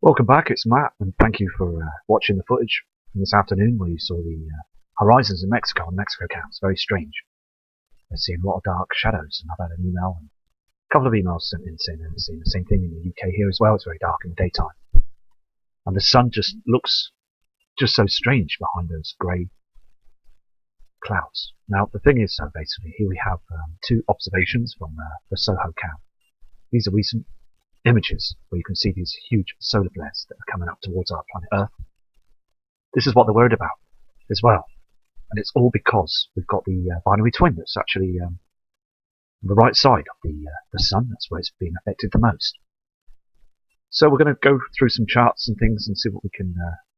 Welcome back, it's Matt, and thank you for watching the footage from this afternoon where you saw the horizons in Mexico on Mexico camps. Very strange. They're seeing a lot of dark shadows, and I've had an email and a couple of emails sent in saying they're seeing the same thing in the UK here as well. It's very dark in the daytime. And the sun just looks just so strange behind those grey clouds. Now, the thing is, basically, here we have two observations from the Soho camp. These are recent images where you can see these huge solar flares that are coming up towards our planet Earth. This is what they're worried about as well, and it's all because we've got the binary twin that's actually on the right side of the sun. That's where it's being affected the most. So we're going to go through some charts and things and see what we can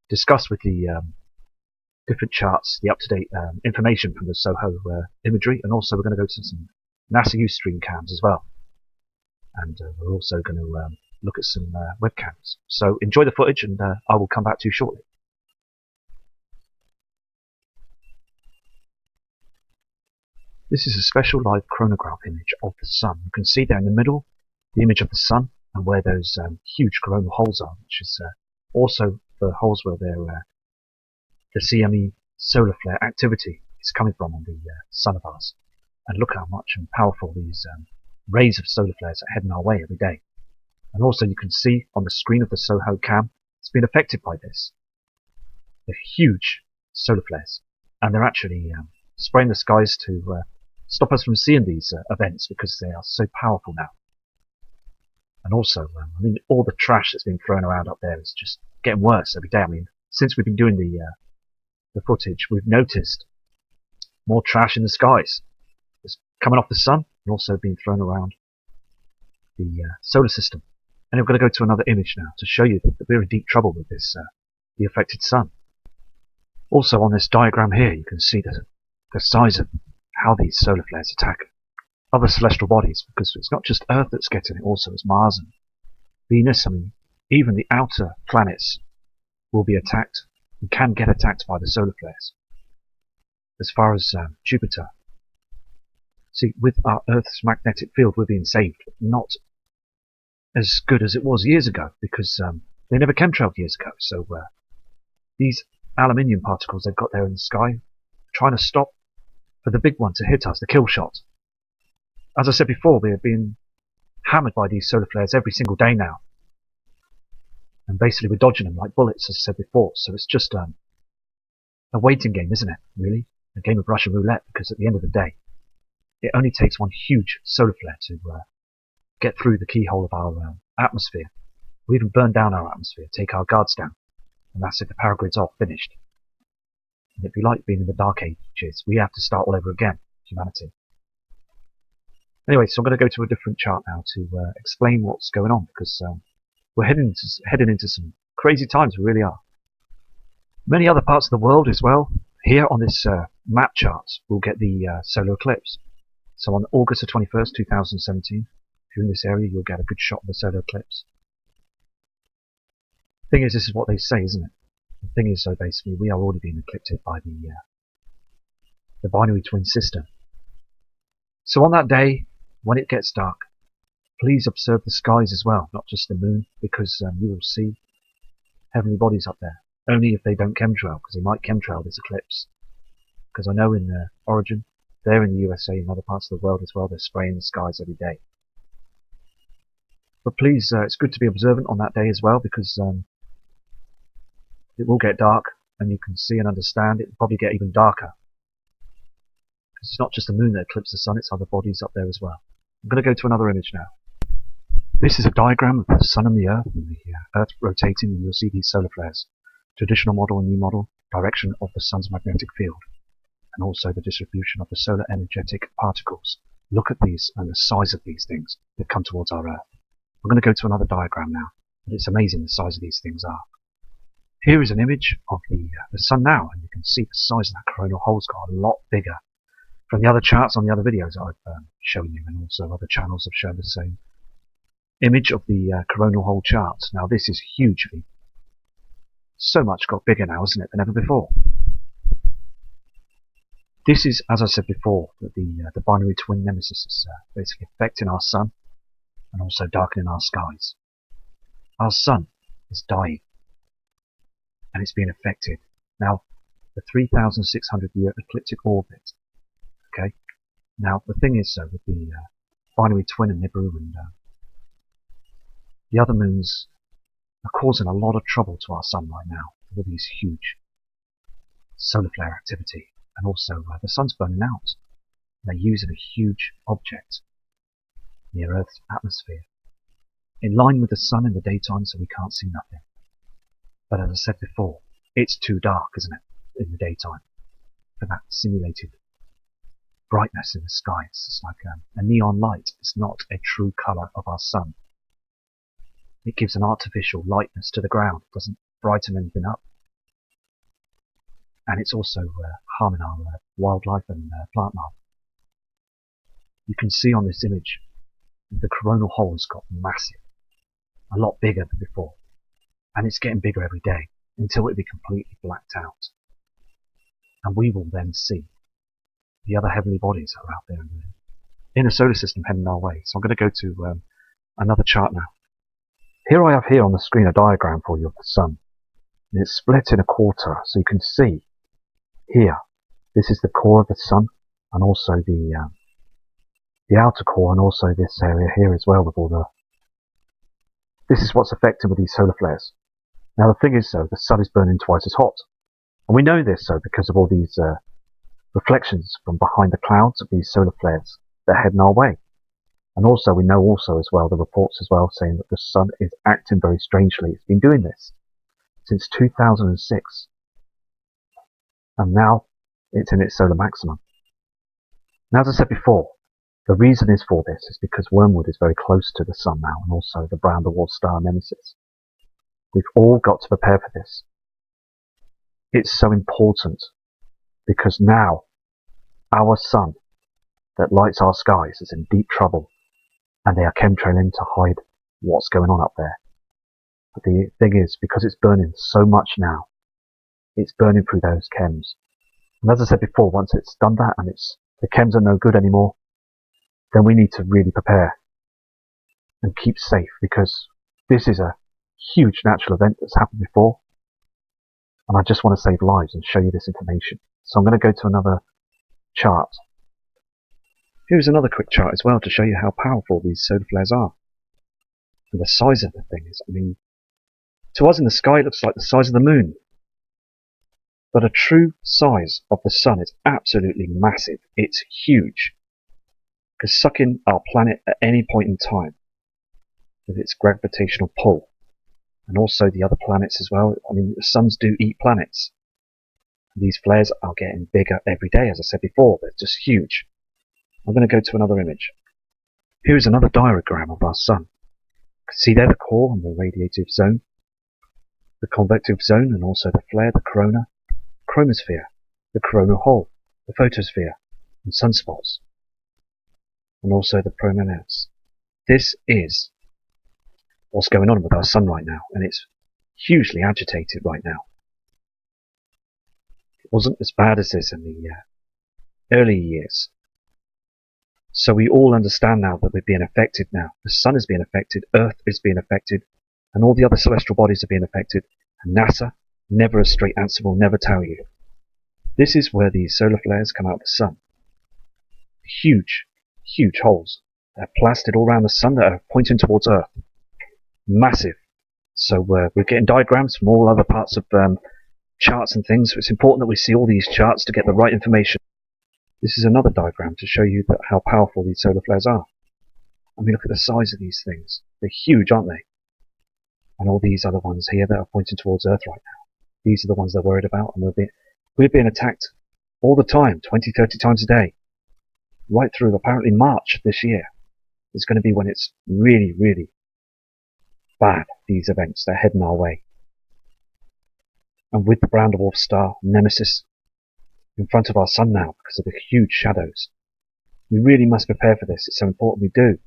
discuss with the different charts, the up-to-date information from the Soho imagery, and also we're going to go to some NASA Ustream cams as well. And we're also going to look at some webcams. So enjoy the footage, and I will come back to you shortly. This is a special live chronograph image of the sun. You can see there in the middle the image of the sun and where those huge coronal holes are, which is also the holes where the CME solar flare activity is coming from on the sun of ours. And look how much and powerful these rays of solar flares are heading our way every day. And also you can see on the screen of the Soho cam, it's been affected by this. They're huge solar flares, and they're actually spraying the skies to stop us from seeing these events because they are so powerful now. And also, I mean, all the trash that's been thrown around up there is just getting worse every day. I mean, since we've been doing the footage, we've noticed more trash in the skies. It's coming off the sun and also being thrown around the solar system. And we're going to go to another image now to show you that we're in deep trouble with this, the affected sun. Also on this diagram here, you can see the size of how these solar flares attack other celestial bodies, because it's not just Earth that's getting it, also it's Mars and Venus. I mean, even the outer planets will be attacked and can get attacked by the solar flares. As far as Jupiter, see, with our Earth's magnetic field, we're being saved, but not as good as it was years ago, because they never chemtrailed years ago. So these aluminium particles they've got there in the sky, trying to stop for the big one to hit us, the kill shot. As I said before, they're being hammered by these solar flares every single day now. And basically we're dodging them like bullets, as I said before. So it's just a waiting game, isn't it, really? A game of Russian roulette, because at the end of the day, it only takes one huge solar flare to get through the keyhole of our atmosphere. We even burn down our atmosphere, take our guards down. And that's it, the power grid's off, finished. And if you like being in the dark ages, we have to start all over again, humanity. Anyway, so I'm going to go to a different chart now to explain what's going on, because we're heading into some crazy times, we really are. Many other parts of the world as well, here on this map chart, will get the solar eclipse. So on August the 21st, 2017, if you're in this area, you'll get a good shot of the solar eclipse. The thing is, this is what they say, isn't it? The thing is, so basically, we are already being eclipsed by the binary twin system. So on that day, when it gets dark, please observe the skies as well, not just the moon, because you will see heavenly bodies up there. Only if they don't chemtrail, because they might chemtrail this eclipse. Because I know in Origin, they're in the USA and other parts of the world as well, they're spraying the skies every day. But please, it's good to be observant on that day as well, because it will get dark, and you can see and understand it will probably get even darker. Because it's not just the moon that eclipses the sun, it's other bodies up there as well. I'm going to go to another image now. This is a diagram of the sun and the Earth Earth rotating, and you'll see these solar flares. Traditional model and new model, direction of the sun's magnetic field, and also the distribution of the solar energetic particles. Look at these and the size of these things that come towards our Earth. I'm going to go to another diagram now, and it's amazing the size of these things are. Here is an image of the sun now, and you can see the size of that coronal hole's got a lot bigger. From the other charts on the other videos I've shown you, and also other channels have shown the same image of the coronal hole chart. Now this is hugely, so much got bigger now, isn't it, than ever before. This is, as I said before, that the binary twin nemesis is basically affecting our sun and also darkening our skies. Our sun is dying, and it's being affected. Now, the 3,600-year ecliptic orbit, okay? Now, the thing is, with the binary twin and Nibiru and the other moons are causing a lot of trouble to our sun right now, with all these huge solar flare activity, and also the sun's burning out. They're using a huge object near Earth's atmosphere, in line with the sun in the daytime, so we can't see nothing. But as I said before, it's too dark, isn't it, in the daytime, for that simulated brightness in the sky. It's like a neon light. It's not a true colour of our sun. It gives an artificial lightness to the ground. It doesn't brighten anything up. And it's also harming our wildlife and plant life. You can see on this image the coronal hole has got massive, a lot bigger than before, and it's getting bigger every day until it'll be completely blacked out. And we will then see the other heavenly bodies that are out there in the solar system heading our way. So I'm going to go to another chart now. Here I have here on the screen a diagram for you of the sun. And it's split in a quarter, so you can see here, this is the core of the sun, and also the outer core, and also this area here as well with all the... This is what's affected with these solar flares. Now the thing is though, the sun is burning twice as hot. And we know this because of all these reflections from behind the clouds of these solar flares that are heading our way. And also we know also as well, the reports as well saying that the sun is acting very strangely. It's been doing this since 2006. And now it's in its solar maximum. Now as I said before, the reason is for this is because Wormwood is very close to the sun now, and also the brown dwarf star Nemesis. We've all got to prepare for this. It's so important because now our sun that lights our skies is in deep trouble, and they are chemtrailing to hide what's going on up there. But the thing is, because it's burning so much now, it's burning through those chems. And as I said before, once it's done that and the chems are no good anymore, then we need to really prepare and keep safe, because this is a huge natural event that's happened before, and I just want to save lives and show you this information. So I'm going to go to another chart. Here's another quick chart as well to show you how powerful these solar flares are. And the size of the thing is, I mean, to us in the sky it looks like the size of the moon. But a true size of the sun is absolutely massive. It's huge. Because sucking our planet at any point in time with its gravitational pull, and also the other planets as well. I mean, the suns do eat planets. These flares are getting bigger every day, as I said before. They're just huge. I'm going to go to another image. Here is another diagram of our sun. You can see there the core and the radiative zone, the convective zone, and also the flare, the corona, chromosphere, the coronal hole, the photosphere, and sunspots, and also the prominence. This is what's going on with our sun right now, and it's hugely agitated right now. It wasn't as bad as this in the early years. So we all understand now that we're being affected now. The sun is being affected, Earth is being affected, and all the other celestial bodies are being affected, and NASA, never a straight answer, will never tell you. This is where these solar flares come out of the sun. Huge, huge holes. They're plastered all around the sun that are pointing towards Earth. Massive. So we're getting diagrams from all other parts of charts and things. So it's important that we see all these charts to get the right information. This is another diagram to show you how powerful these solar flares are. I mean, look at the size of these things. They're huge, aren't they? And all these other ones here that are pointing towards Earth right now. These are the ones they're worried about, and we're being attacked all the time, 20, 30 times a day. Right through apparently March this year is going to be when it's really, really bad, these events. They're heading our way. And with the brown dwarf star Nemesis in front of our sun now because of the huge shadows, we really must prepare for this. It's so important we do.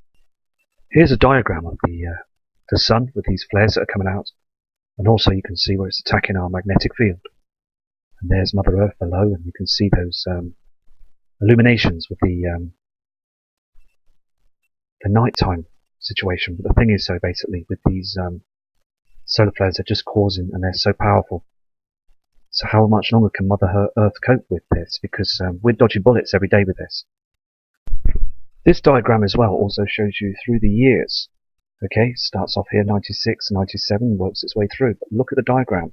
Here's a diagram of the sun with these flares that are coming out, and also you can see where it's attacking our magnetic field. And there's Mother Earth below, and you can see those illuminations with the nighttime situation. But the thing is, so basically with these solar flares are just causing, and they're so powerful. So how much longer can Mother Earth cope with this? Because we're dodging bullets every day with this. This diagram as well also shows you through the years. Okay, starts off here 96, 97, works its way through. But look at the diagram.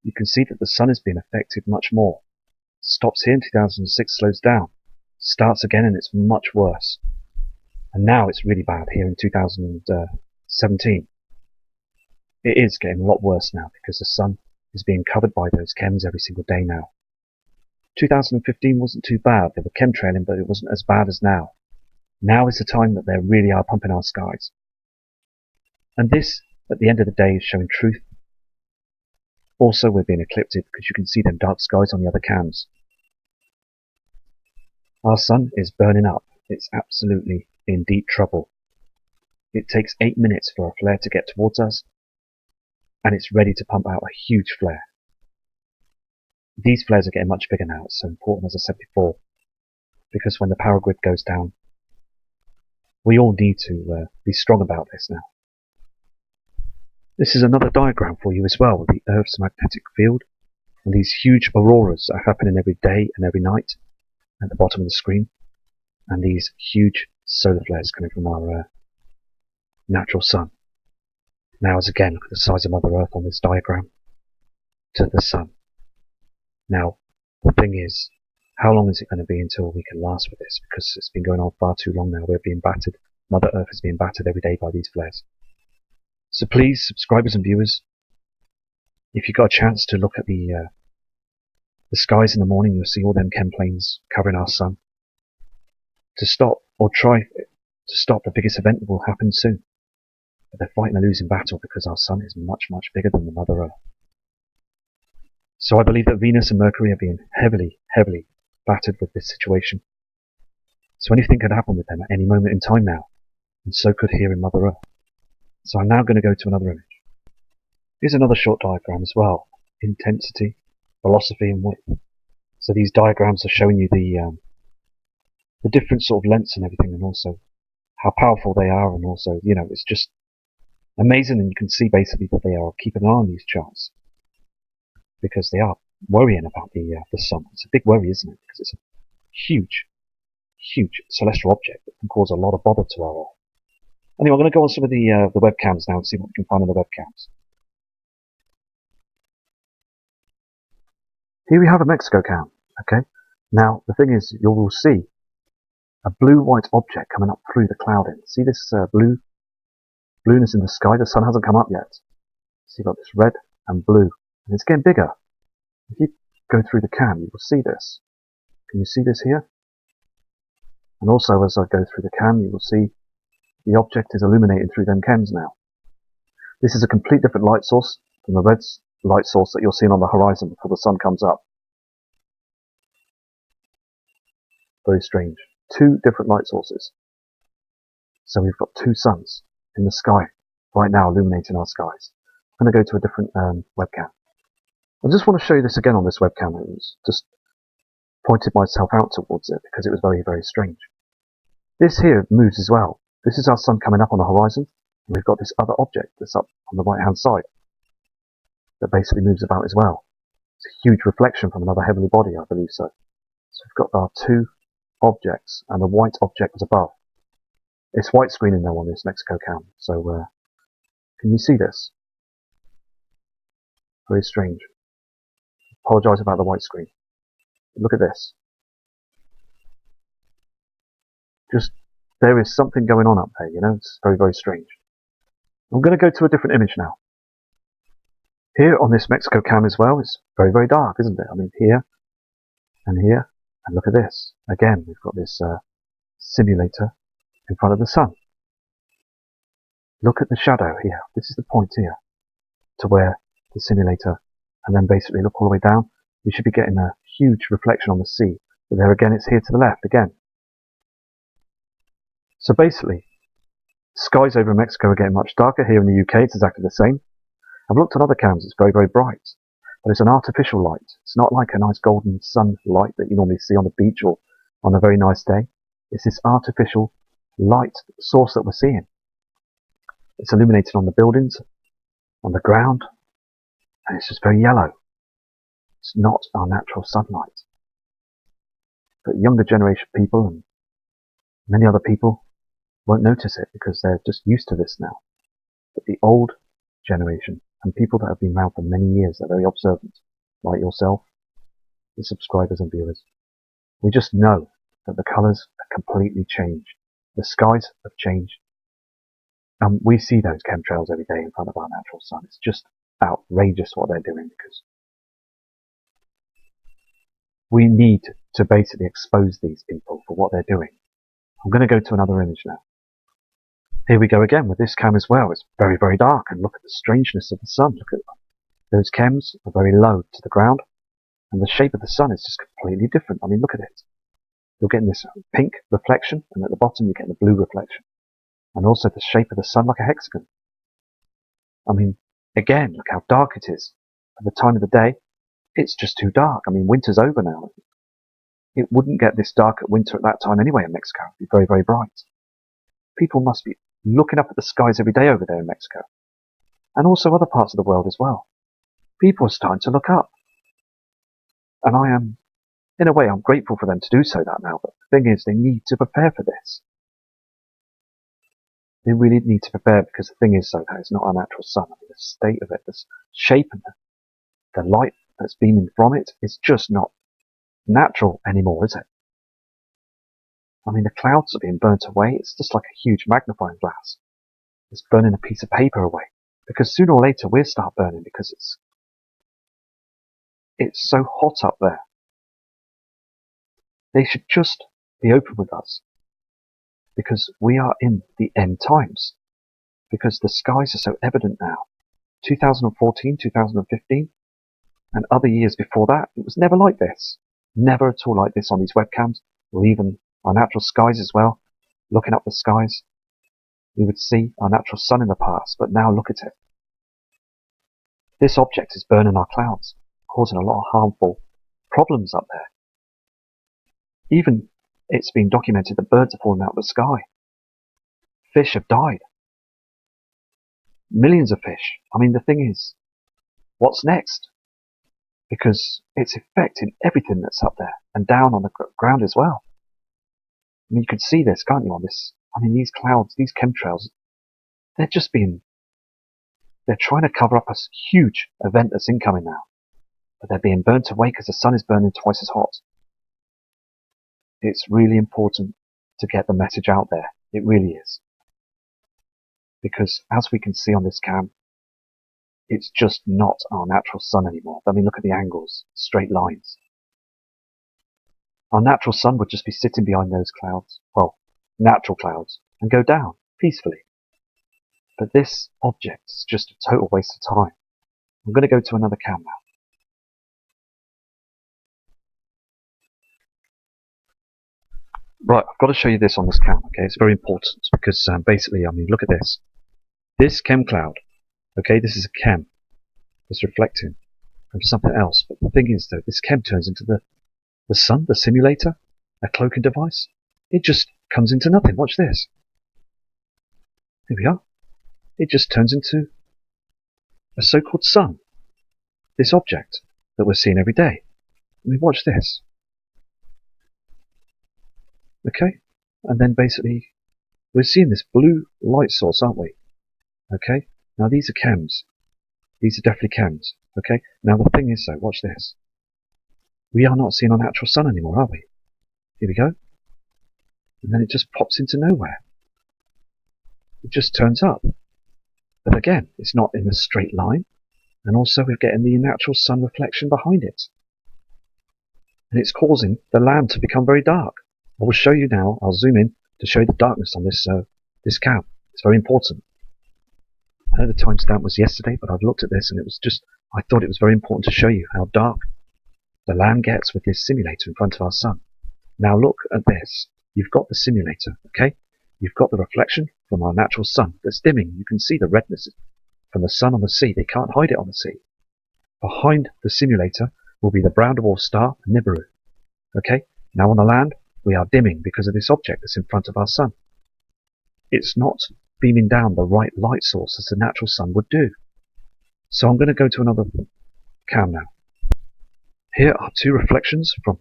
You can see that the sun is being affected much more. Stops here in 2006, slows down. Starts again and it's much worse. And now it's really bad here in 2017. It is getting a lot worse now because the sun is being covered by those chems every single day now. 2015 wasn't too bad. They were chemtrailing, but it wasn't as bad as now. Now is the time that they really are pumping our skies. And this, at the end of the day, is showing truth. Also, we're being eclipsed because you can see them dark skies on the other cams. Our sun is burning up. It's absolutely in deep trouble. It takes 8 minutes for a flare to get towards us, and it's ready to pump out a huge flare. These flares are getting much bigger now. It's so important, as I said before, because when the power grid goes down, we all need to be strong about this now. This is another diagram for you as well, with the Earth's magnetic field, and these huge auroras are happening every day and every night at the bottom of the screen, and these huge solar flares coming from our natural sun. Now, as again, look at the size of Mother Earth on this diagram to the sun. Now, the thing is, how long is it going to be until we can last with this? Because it's been going on far too long now. We're being battered. Mother Earth is being battered every day by these flares. So please, subscribers and viewers, if you've got a chance to look at the skies in the morning, you'll see all them chem planes covering our sun. To stop, or try to stop, the biggest event that will happen soon. But they're fighting a losing battle because our sun is much, much bigger than the Mother Earth. So I believe that Venus and Mercury are being heavily, heavily battered with this situation. So anything could happen with them at any moment in time now, and so could here in Mother Earth. So I'm now going to go to another image. Here's another short diagram as well. Intensity, velocity and width. So these diagrams are showing you the different sort of lengths and everything, and also how powerful they are, and also, you know, it's just amazing, and you can see basically that they are keeping an eye on these charts because they are worrying about the sun. It's a big worry, isn't it? Because it's a huge, huge celestial object that can cause a lot of bother to our Earth. Anyway, I'm going to go on some of the webcams now and see what we can find on the webcams. Here we have a Mexico cam. Okay. Now the thing is, you will see a blue-white object coming up through the clouding. See this blueness in the sky? The sun hasn't come up yet. So you've got this red and blue, and it's getting bigger. If you go through the cam, you will see this. Can you see this here? And also, as I go through the cam, you will see the object is illuminating through them chems now. This is a complete different light source from the red light source that you're seeing on the horizon before the sun comes up. Very strange. Two different light sources. So we've got two suns in the sky right now illuminating our skies. I'm going to go to a different webcam. I just want to show you this again on this webcam. I just pointed myself out towards it because it was very, very strange. This here moves as well. This is our sun coming up on the horizon, and we've got this other object that's up on the right hand side that basically moves about as well. It's a huge reflection from another heavenly body, I believe so. So we've got our two objects, and the white object was above. It's white screening now on this Mexico cam, so can you see this? Very strange. Apologise about the white screen. Look at this. Just, there is something going on up there, you know, it's very, very strange. I'm going to go to a different image now. Here on this Mexico cam as well, it's very, very dark, isn't it? I mean, here, and look at this. Again, we've got this simulator in front of the sun. Look at the shadow here. This is the point here to where the simulator, and then basically look all the way down. You should be getting a huge reflection on the sea. But there again, it's here to the left again. So basically, skies over Mexico are getting much darker. Here in the UK, it's exactly the same. I've looked at other cams, it's very, very bright. But it's an artificial light. It's not like a nice golden sun light that you normally see on the beach or on a very nice day. It's this artificial light source that we're seeing. It's illuminated on the buildings. on the ground, and it's just very yellow. It's not our natural sunlight. But younger generation people and many other people won't notice it because they're just used to this now. But the old generation and people that have been around for many years, they're very observant, like yourself, the subscribers and viewers. We just know that the colours have completely changed. The skies have changed. And we see those chemtrails every day in front of our natural sun. It's just outrageous what they're doing, because we need to basically expose these people for what they're doing. I'm going to go to another image now. Here we go again with this cam as well. It's very, very dark, and look at the strangeness of the sun. Look at those chems are very low to the ground, and the shape of the sun is just completely different. I mean, look at it. You're getting this pink reflection, and at the bottom you're getting the blue reflection. And also the shape of the sun like a hexagon. I mean, again, look how dark it is. At the time of the day, it's just too dark. I mean, winter's over now. It wouldn't get this dark at winter at that time anyway in Mexico. It'd be very, very bright. People must be looking up at the skies every day over there in Mexico. And also other parts of the world as well. People are starting to look up. And I am, in a way, I'm grateful for them to do so that now. But the thing is, they need to prepare for this. They really need to prepare, because the thing is, so that it's not our natural sun. I mean, the state of it, the shape and the light that's beaming from it is just not natural anymore, is it? I mean, the clouds are being burnt away. It's just like a huge magnifying glass. It's burning a piece of paper away. Because sooner or later we'll start burning, because it's so hot up there. They should just be open with us, because we are in the end times. Because the skies are so evident now. 2014, 2015, and other years before that, it was never like this. Never at all like this on these webcams, or even our natural skies as well. Looking up the skies, we would see our natural sun in the past, but now look at it. This object is burning our clouds, causing a lot of harmful problems up there. Even it's been documented that birds are falling out of the sky. Fish have died. Millions of fish. I mean, the thing is, what's next? Because it's affecting everything that's up there and down on the ground as well. I mean, you can see this, can't you, on this? I mean, these clouds, these chemtrails, they're trying to cover up a huge event that's incoming now. But they're being burnt away because the sun is burning twice as hot. It's really important to get the message out there. It really is. Because as we can see on this cam, it's just not our natural sun anymore. I mean, look at the angles, straight lines. Our natural sun would just be sitting behind those clouds, well, natural clouds, and go down peacefully. But this object is just a total waste of time. I'm going to go to another cam now. Right, I've got to show you this on this cam, okay? It's very important because basically, I mean, look at this. This chem cloud, okay, this is a chem. It's reflecting from something else. But the thing is, though, this chem turns into the sun, the simulator, a cloaking device. It just comes into nothing. Watch this. Here we are. It just turns into a so-called sun. This object that we're seeing every day. I mean, watch this. Okay, and then basically we're seeing this blue light source, aren't we? Okay, now these are chems. These are definitely chems. Okay, now the thing is, though, watch this. We are not seeing our natural sun anymore, are we? Here we go. And then it just pops into nowhere. It just turns up. But again, it's not in a straight line. And also we're getting the natural sun reflection behind it. And it's causing the land to become very dark. I will show you now, I'll zoom in to show you the darkness on this cam. It's very important. I know the timestamp was yesterday, but I've looked at this and it was just, I thought it was very important to show you how dark the land gets with this simulator in front of our sun. Now look at this. You've got the simulator, okay? You've got the reflection from our natural sun that's dimming. You can see the redness from the sun on the sea. They can't hide it on the sea. Behind the simulator will be the brown dwarf star, Nibiru. Okay? Now on the land, we are dimming because of this object that's in front of our sun. It's not beaming down the right light source as the natural sun would do. So I'm going to go to another cam now. Here are two reflections from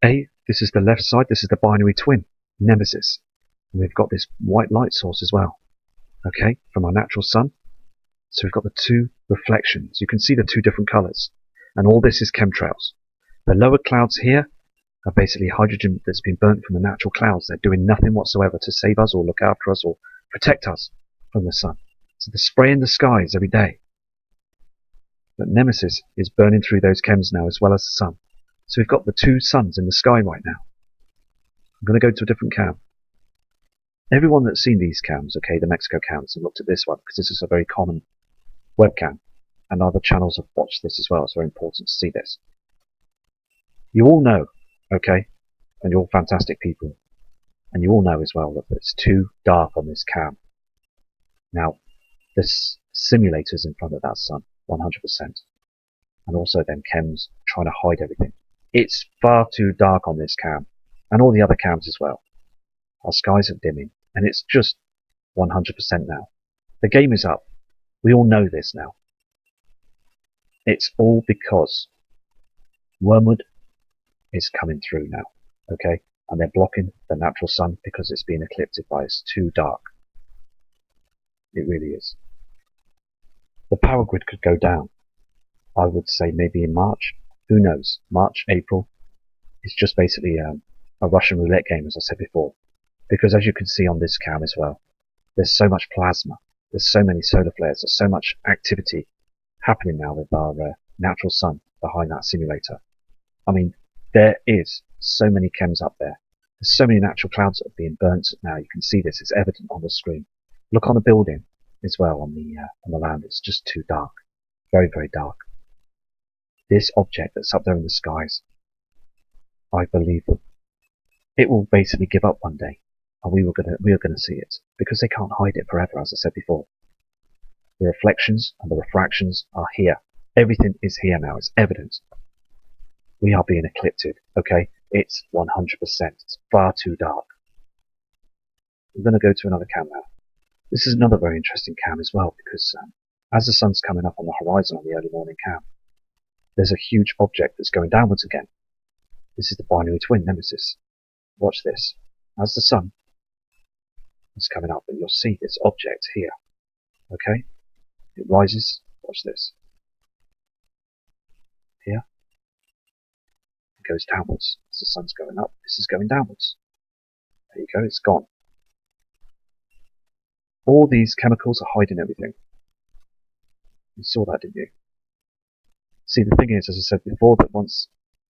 this is the left side, this is the binary twin, Nemesis. And we've got this white light source as well, okay, from our natural sun. So we've got the two reflections. You can see the two different colours. And all this is chemtrails. The lower clouds here are basically hydrogen that's been burnt from the natural clouds. They're doing nothing whatsoever to save us or look after us or protect us from the sun. So they're spraying the skies every day. But Nemesis is burning through those chems now as well as the sun. So we've got the two suns in the sky right now. I'm going to go to a different cam. Everyone that's seen these cams, okay, the Mexico cams, and looked at this one, because this is a very common webcam, and other channels have watched this as well. It's very important to see this. You all know, okay, and you're all fantastic people, and you all know as well that it's too dark on this cam. Now, this simulator's in front of that sun, 100%, and also then chems trying to hide everything. It's far too dark on this cam, and all the other cams as well. Our skies are dimming, and it's just 100% now. The game is up. We all know this now. It's all because Wormwood is coming through now, okay? And they're blocking the natural sun because it's being eclipsed by it's too dark. It really is. The power grid could go down. I would say maybe in March. Who knows? March, April. It's just basically a Russian roulette game, as I said before. Because as you can see on this cam as well, there's so much plasma. There's so many solar flares. There's so much activity happening now with our natural sun behind that simulator. I mean, there is so many chems up there. There's so many natural clouds that are being burnt now. You can see this. It's evident on the screen. Look on the building as well on the land. It's just too dark. Very, very dark. This object that's up there in the skies, I believe that it will basically give up one day, and we are gonna see it because they can't hide it forever, as I said before. The reflections and the refractions are here. Everything is here now. It's evident. We are being eclipsed. Okay, it's 100%. It's far too dark. I'm going to go to another cam now. This is another very interesting cam as well because as the sun's coming up on the horizon on the early morning cam, there's a huge object that's going downwards again. This is the binary twin Nemesis. Watch this. As the sun is coming up, and you'll see this object here. Okay? It rises. Watch this. Here. It goes downwards. As the sun's going up, this is going downwards. There you go. It's gone. All these chemicals are hiding everything. You saw that, didn't you? See, the thing is, as I said before, that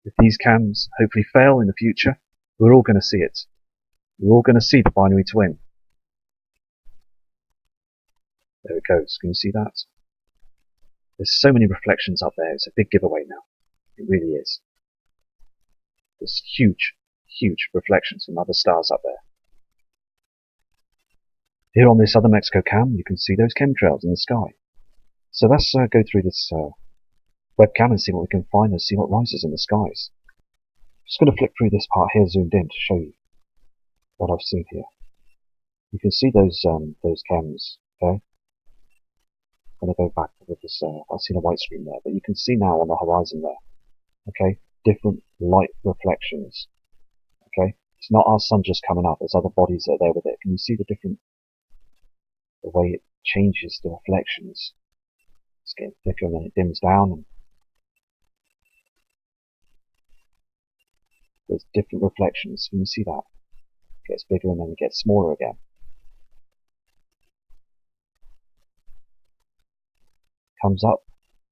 if these cams hopefully fail in the future, we're all going to see it. We're all going to see the binary twin. There it goes. Can you see that? There's so many reflections up there. It's a big giveaway now. It really is. There's huge, huge reflections from other stars up there. Here on this other Mexico cam, you can see those chemtrails in the sky. So let's go through this webcam and see what we can find and see what rises in the skies. I'm just going to flip through this part here zoomed in to show you what I've seen here. You can see those chems, okay? I'm going to go back with this, I've seen a white screen there, but you can see now on the horizon there, okay, different light reflections, okay? It's not our sun just coming up, there's other bodies that are there with it. Can you see the way it changes the reflections? It's getting thicker and then it dims down, and there's different reflections. Can you see that? It gets bigger and then it gets smaller again. Comes up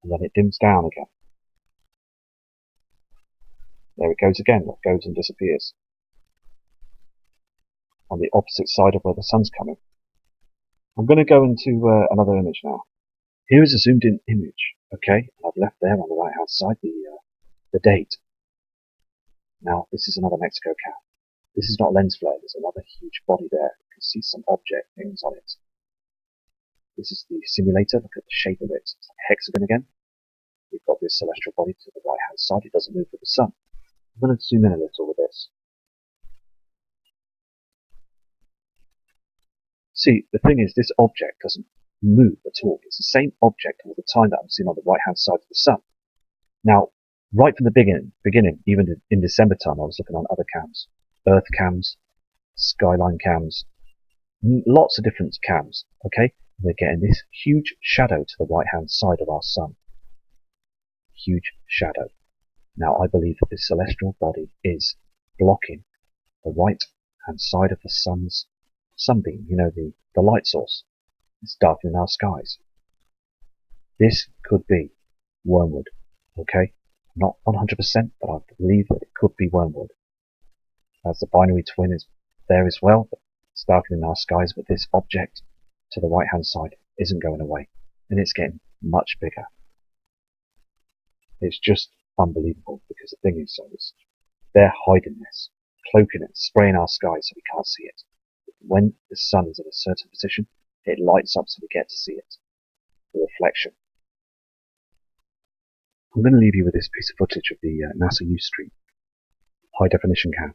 and then it dims down again. There it goes again. It goes and disappears. On the opposite side of where the sun's coming. I'm going to go into another image now. Here is a zoomed in image, okay? I've left there on the right hand side the date. Now this is another Mexico cam. This is not lens flare, there's another huge body there. You can see some object things on it. This is the simulator, look at the shape of it. It's like a hexagon again. We've got this celestial body to the right hand side, it doesn't move with the sun. I'm going to zoom in a little with this. See, the thing is, this object doesn't move at all. It's the same object all the time that I'm seeing on the right-hand side of the sun. Now, right from the beginning, even in December time, I was looking on other cams, Earth cams, Skyline cams, lots of different cams, okay? We're getting this huge shadow to the right-hand side of our sun. Huge shadow. Now, I believe that this celestial body is blocking the right-hand side of the sun's sunbeam, the light source. It's darkening our skies. This could be wormwood, okay? Not 100%, but I believe that it could be wormwood. As the binary twin is there as well, but it's darkening our skies, but this object to the right-hand side isn't going away, and it's getting much bigger. It's just unbelievable, because the thing is, they're hiding this, cloaking it, spraying our skies so we can't see it. When the sun is in a certain position, it lights up so we get to see it. The reflection. I'm going to leave you with this piece of footage of the NASA Ustream high definition cam.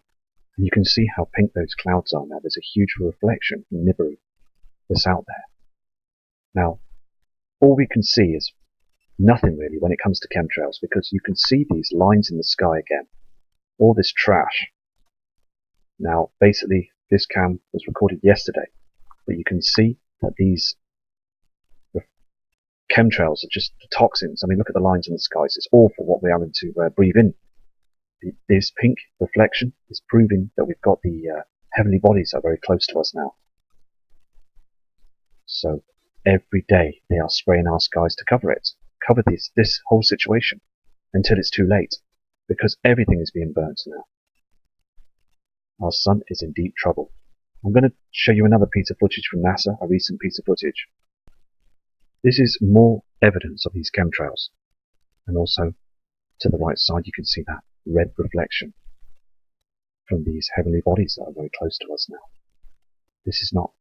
And you can see how pink those clouds are now. There's a huge reflection from Nibiru that's out there. Now, all we can see is nothing really when it comes to chemtrails, because you can see these lines in the sky again. All this trash. Now, basically, this cam was recorded yesterday, but you can see that these chemtrails are just the toxins. I mean, look at the lines in the skies. It's awful what we're having to breathe in. This pink reflection is proving that we've got the heavenly bodies that are very close to us now. So every day they are spraying our skies to cover it, cover this whole situation until it's too late, because everything is being burnt now. Our sun is in deep trouble. I'm going to show you another piece of footage from NASA, a recent piece of footage. This is more evidence of these chemtrails, and also to the right side you can see that red reflection from these heavenly bodies that are very close to us now. This is not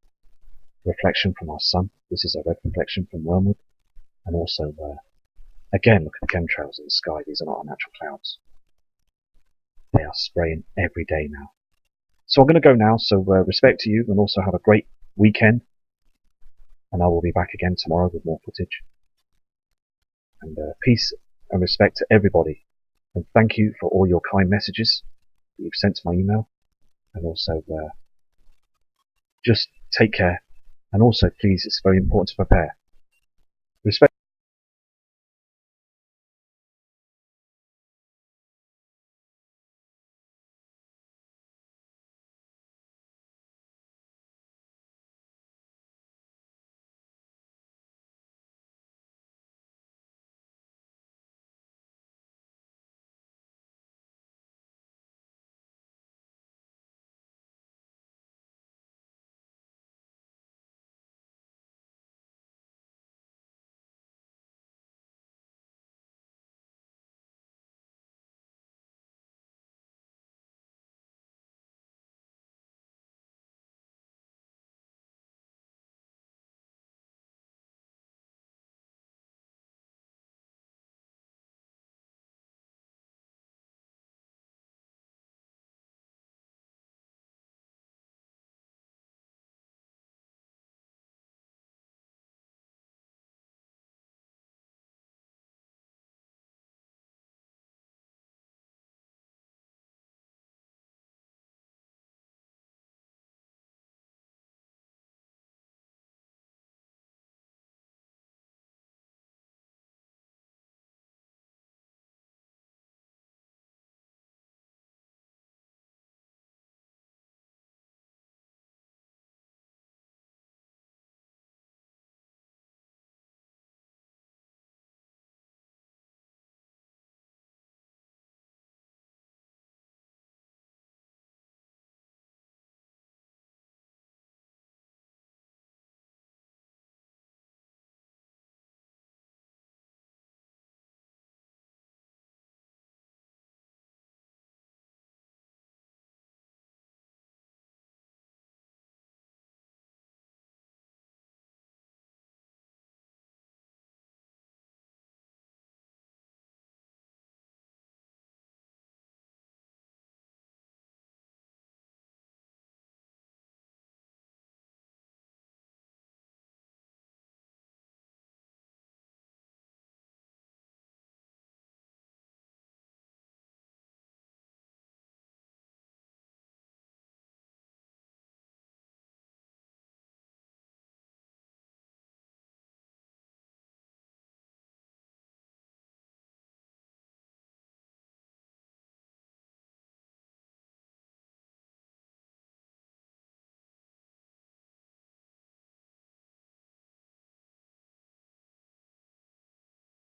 a reflection from our sun, this is a red reflection from wormwood, and also again, look at the chemtrails in the sky. These are not our natural clouds. They are spraying every day now. So I'm going to go now, so respect to you, and also have a great weekend, and I will be back again tomorrow with more footage. And peace and respect to everybody. And thank you for all your kind messages that you've sent to my email. And also, just take care. And also, please, it's very important to prepare. Respect.